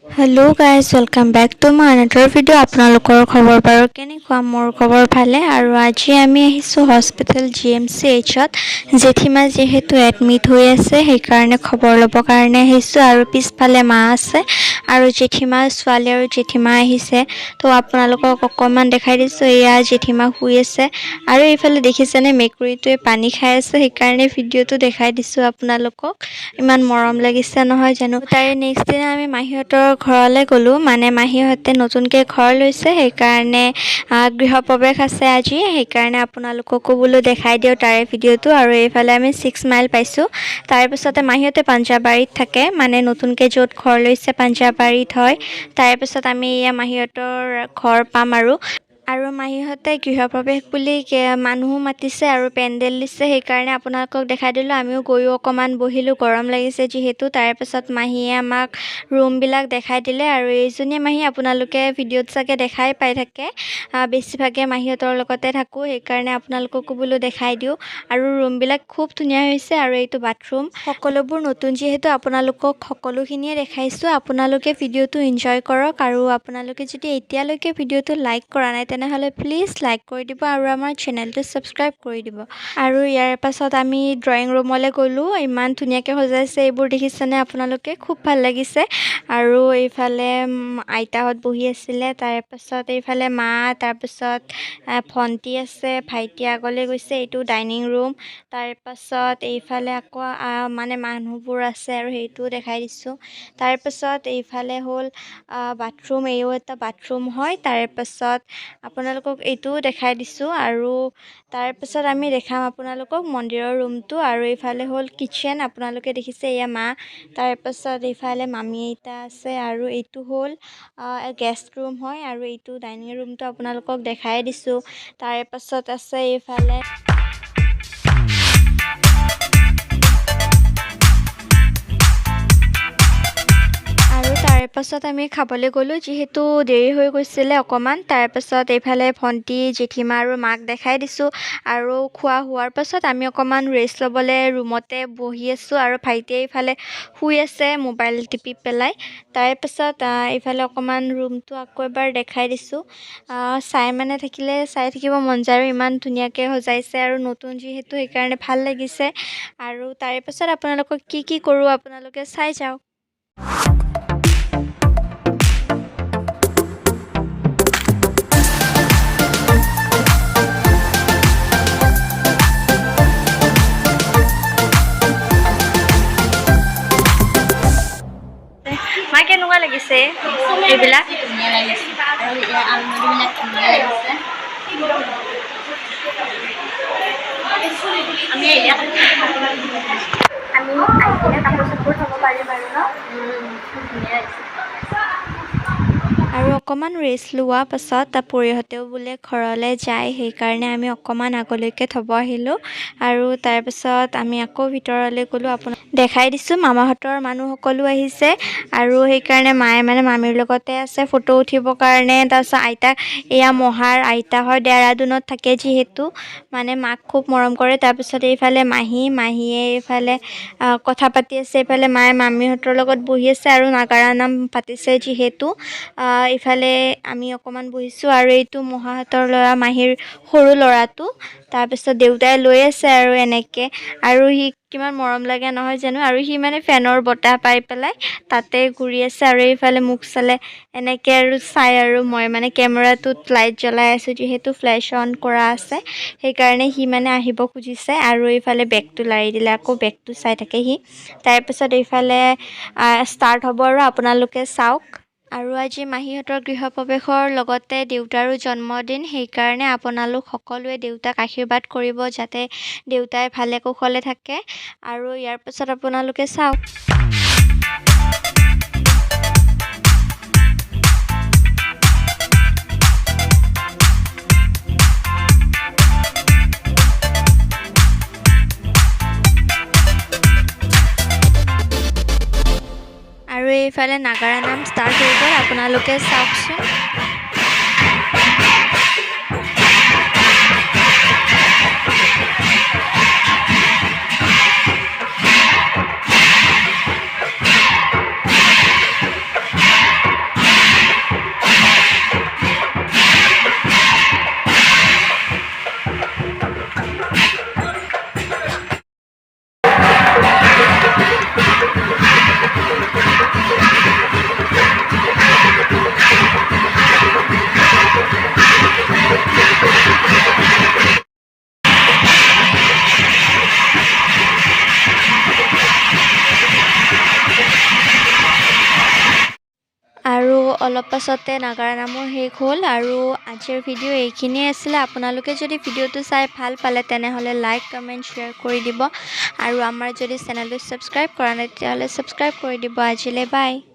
Hello' guys welcome back to my another video' আপোনালোকৰ খবৰ বাৰু কেনেকুৱা মোৰ খবৰ ভালে আৰু আজি আমি আহিছোঁ হস্পিটেল GMCHত জেঠীমা যিহেতু এডমিট হৈ আছে সেইকাৰণে খবৰ ল'বৰ কাৰণে আহিছোঁ আৰু পিছফালে মা আছে আৰু জেঠীমাৰ ছোৱালী আৰু জেঠীমা আহিছে তো আপোনালোকক অকণমান দেখাই দিছোঁ এয়া জেঠীমা শুই আছে আৰু এইফালে দেখিছেনে মেকুৰীটোৱে পানী খাই আছে সেইকাৰণে ভিডিঅ'টো দেখাই দিছোঁ আপোনালোকক ইমান মৰম লাগিছে নহয় জানো তাৰে নেক্সট দিনা আমি মাহীহঁতৰ ঘৰলৈ গ'লোঁ মানে মাহীহঁতে নতুনকৈ ঘৰ লৈছে সেইকাৰণে গৃহপ্ৰৱেশ আছে আজি সেইকাৰণে আপোনালোককো বোলো দেখাই দিওঁ তাৰে ভিডিঅ'টো আৰু এইফালে আমি 6 মাইল পাইছোঁ তাৰপিছতে মাহীহঁতে পাঞ্জাবাৰীত থাকে মানে নতুনকৈ য'ত ঘৰ লৈছে পাঞ্জাবাৰীত হয় তাৰপিছত আমি এয়া মাহীহঁতৰ ঘৰ পাম আৰু মাহীহঁতে গৃহপ্ৰৱেশ বুলি মানুহো মাতিছে আৰু পেণ্ডেল দিছে সেইকাৰণে আপোনালোকক দেখাই দিলোঁ আমিও গৈও অকণমান বহিলোঁ গৰম লাগিছে যিহেতু তাৰপিছত মাহীয়ে আমাক ৰুমবিলাক দেখাই দিলে আৰু এইজনী মাহী আপোনালোকে ভিডিঅ'ত চাগে দেখাই পাই থাকে বেছিভাগে মাহীহঁতৰ লগতে থাকোঁ সেইকাৰণে আপোনালোককো বোলো দেখাই দিওঁ আৰু ৰুমবিলাক খুব ধুনীয়া হৈছে আৰু এইটো বাথৰুম সকলোবোৰ নতুন যিহেতু আপোনালোকক সকলোখিনিয়ে দেখাইছোঁ আপোনালোকে ভিডিঅ'টো এনজয় কৰক আৰু আপোনালোকে যদি এতিয়ালৈকে ভিডিঅ'টো লাইক কৰা নাই তেনেহ'লে প্লিজ লাইক কৰি দিব আৰু আমাৰ চেনেলটো ছাবস্ক্ৰাইব কৰি দিব আৰু ইয়াৰ পাছত আমি ড্ৰয়িং ৰুমলৈ গ'লোঁ ইমান ধুনীয়াকৈ সজাইছে এইবোৰ দেখিছেনে আপোনালোকে খুব ভাল লাগিছে আৰু এইফালে আইতাহঁত বহি আছিলে তাৰপাছত এইফালে মা তাৰপাছত ভণ্টি আছে ভাইটি আগলৈ গৈছে এইটো ডাইনিং ৰুম তাৰপাছত এইফালে আকৌ মানে মানুহবোৰ আছে আৰু সেইটোও দেখাই দিছোঁ তাৰপাছত এইফালে হ'ল বাথৰুম এইও এটা বাথৰুম হয় তাৰপাছত আপোনালোকক এইটোও দেখাই দিছোঁ আৰু তাৰপাছত আমি দেখাম আপোনালোকক মন্দিৰৰ ৰুমটো আৰু এইফালে হ'ল কিটচেন আপোনালোকে দেখিছে এয়া মা তাৰপাছত এইফালে মামী আইতা আছে আৰু এইটো হ'ল গেষ্ট ৰুম হয় আৰু এইটো ডাইনিং ৰুমটো আপোনালোকক দেখাই দিছোঁ তাৰপাছত আছে এইফালে আৰু তাৰপাছত আমি খাবলৈ গ'লোঁ যিহেতু দেৰি হৈ গৈছিলে অকণমান তাৰপাছত এইফালে ভণ্টি জেঠীমা আৰু মাক দেখাই দিছোঁ আৰু খোৱা হোৱাৰ পাছত আমি অকণমান ৰেষ্ট ল'বলৈ ৰুমতে বহি আছোঁ আৰু ভাইটিয়ে এইফালে শুই আছে মোবাইল টিপি পেলাই তাৰপাছত এইফালে অকণমান ৰুমটো আকৌ এবাৰ দেখাই দিছোঁ চাই থাকিব মন যায় আৰু ইমান ধুনীয়াকৈ সজাইছে আৰু নতুন যিহেতু সেইকাৰণে ভাল লাগিছে আৰু তাৰে পাছত আপোনালোকক কি কৰোঁ আপোনালোকে চাই যাওক মাই কেনেকুৱা লাগিছে এইবিলাক ধুনীয়া লাগিছে আৰু ইয়াৰ আলমাৰিবিলাক ধুনীয়া লাগিছে আমি আহি কিনে কাপোৰ চাপোৰ থ'ব পাৰিম আৰু ন ধুনীয়া হৈছে আৰু অকণমান ৰেষ্ট লোৱা পাছত পৰিহঁতেও বোলে ঘৰলৈ যায় সেইকাৰণে আমি অকণমান আগলৈকে থ'ব আহিলোঁ আৰু তাৰপিছত আমি আকৌ ভিতৰলৈ গ'লোঁ আপোনাক দেখাই দিছোঁ মামাহঁতৰ মানুহ সকলো আহিছে আৰু সেইকাৰণে মায়ে মানে মামীৰ লগতে আছে ফটো উঠিবৰ কাৰণে তাৰপিছত আইতাক এয়া মহাৰ আইতা হয় দেহৰাদুনত থাকে যিহেতু মানে মাক খুব মৰম কৰে তাৰপিছত এইফালে মাহীয়ে এইফালে কথা পাতি আছে এইফালে মায়ে মামীহঁতৰ লগত বহি আছে আৰু নাগাৰা নাম পাতিছে যিহেতু ইফালে আমি অকণমান বহিছোঁ আৰু এইটো মহাহঁতৰ ল'ৰা মাহীৰ সৰু ল'ৰাটো তাৰপিছত দেউতাই লৈ আছে আৰু এনেকৈ আৰু সি কিমান মৰম লাগে নহয় জানো আৰু সি মানে ফেনৰ বতাহ পাই পেলাই তাতে ঘূৰি আছে আৰু এইফালে মুখ চালে এনেকৈ আৰু চাই আৰু মই মানে কেমেৰাটোত লাইট জ্বলাই আছোঁ যিহেতু ফ্লেছ অন কৰা আছে সেইকাৰণে সি মানে আহিব খুজিছে আৰু এইফালে বেগটো লাৰি দিলে আকৌ বেগটো চাই থাকে সি তাৰপিছত এইফালে ষ্টাৰ্ট হ'ব আৰু আপোনালোকে চাওক আৰু আজি মাহীহঁতৰ গৃহপ্ৰৱেশৰ লগতে দেউতাৰো জন্মদিন সেইকাৰণে আপোনালোক সকলোৱে দেউতাক আশীৰ্বাদ কৰিব যাতে দেউতাই ভালে কুশলে থাকে আৰু ইয়াৰ পাছত আপোনালোকে চাওক আৰু এইফালে নাগাৰা নাম ষ্টাৰ্ট হৈ গ'ল আপোনালোকে চাওকচোন অলপ পাছতে নাগাৰা নামো শেষ হ'ল আৰু আজিৰ ভিডিঅ' এইখিনিয়ে আছিলে। আপোনালোকে যদি ভিডিঅ'টো চাই ভাল পালে তেনেহ'লে লাইক কমেণ্ট শ্বেয়াৰ কৰি দিব আৰু আমাৰ যদি চেনেলটো ছাবস্ক্ৰাইব কৰা নাই তেতিয়াহ'লে ছাবস্ক্ৰাইব কৰি দিব। আজিলৈ বাই।